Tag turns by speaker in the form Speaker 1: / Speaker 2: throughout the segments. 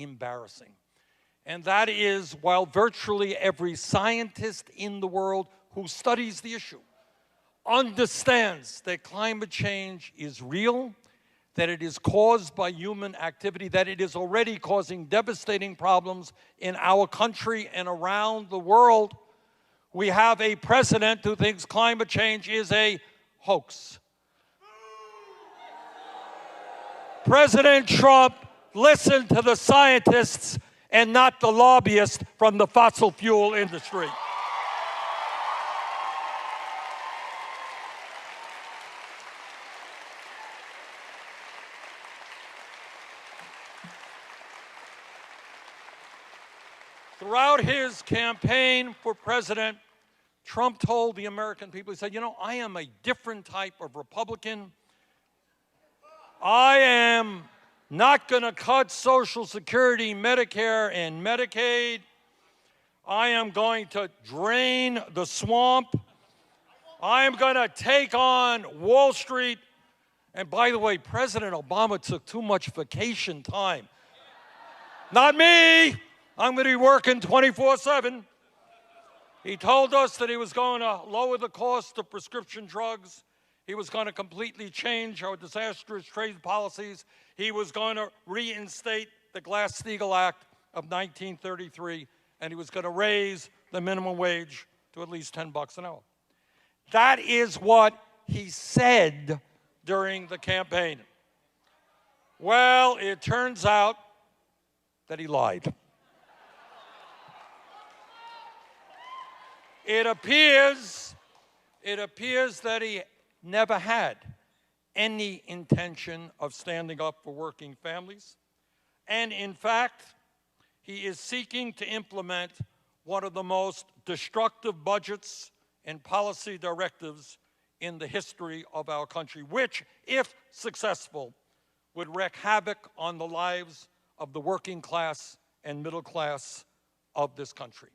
Speaker 1: embarrassing. And that is, while virtually every scientist in the world who studies the issue understands that climate change is real, that it is caused by human activity, that it is already causing devastating problems in our country and around the world, we have a president who thinks climate change is a hoax. President Trump listened to the scientists and not the lobbyists from the fossil fuel industry. Throughout his campaign for president, Trump told the American people, he said, you know, I am a different type of Republican. I am not going to cut Social Security, Medicare, and Medicaid. I am going to drain the swamp. I am going to take on Wall Street. And by the way, President Obama took too much vacation time. Not me. I'm going to be working 24/7. He told us that he was going to lower the cost of prescription drugs. He was going to completely change our disastrous trade policies. He was going to reinstate the Glass-Steagall Act of 1933, and he was going to raise the minimum wage to at least $10 an hour. That is what he said during the campaign. Well, it turns out that he lied. It appears that he never had any intention of standing up for working families. And in fact, he is seeking to implement one of the most destructive budgets and policy directives in the history of our country, which, if successful, would wreak havoc on the lives of the working class and middle class of this country.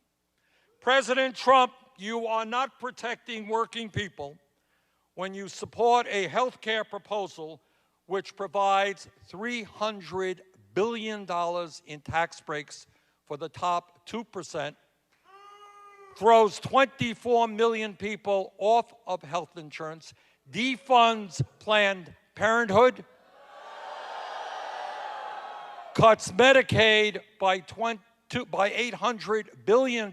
Speaker 1: President Trump, you are not protecting working people when you support a health care proposal which provides $300 billion in tax breaks for the top 2%, throws 24 million people off of health insurance, defunds Planned Parenthood, cuts Medicaid by $800 billion,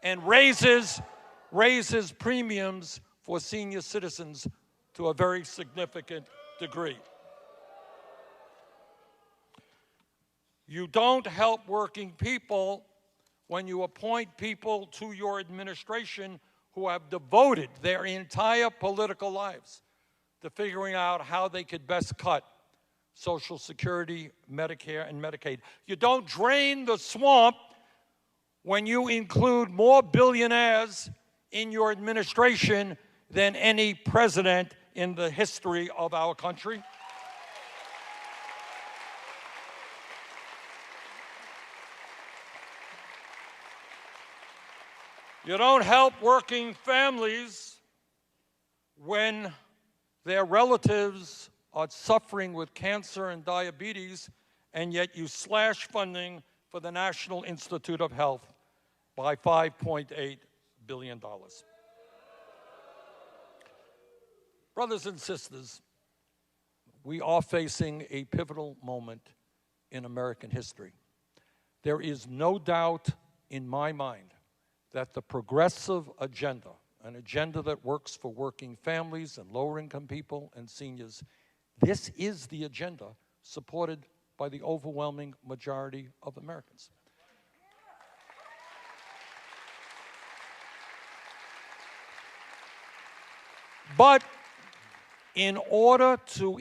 Speaker 1: and raises premiums for senior citizens to a very significant degree. You don't help working people when you appoint people to your administration who have devoted their entire political lives to figuring out how they could best cut Social Security, Medicare, and Medicaid. You don't drain the swamp when you include more billionaires in your administration than any president in the history of our country. You don't help working families when their relatives are suffering with cancer and diabetes, and yet you slash funding for the National Institute of Health by $5.8 billion. Brothers and sisters, we are facing a pivotal moment in American history. There is no doubt in my mind that the progressive agenda, an agenda that works for working families and lower-income people and seniors, this is the agenda supported by the overwhelming majority of Americans. But in order to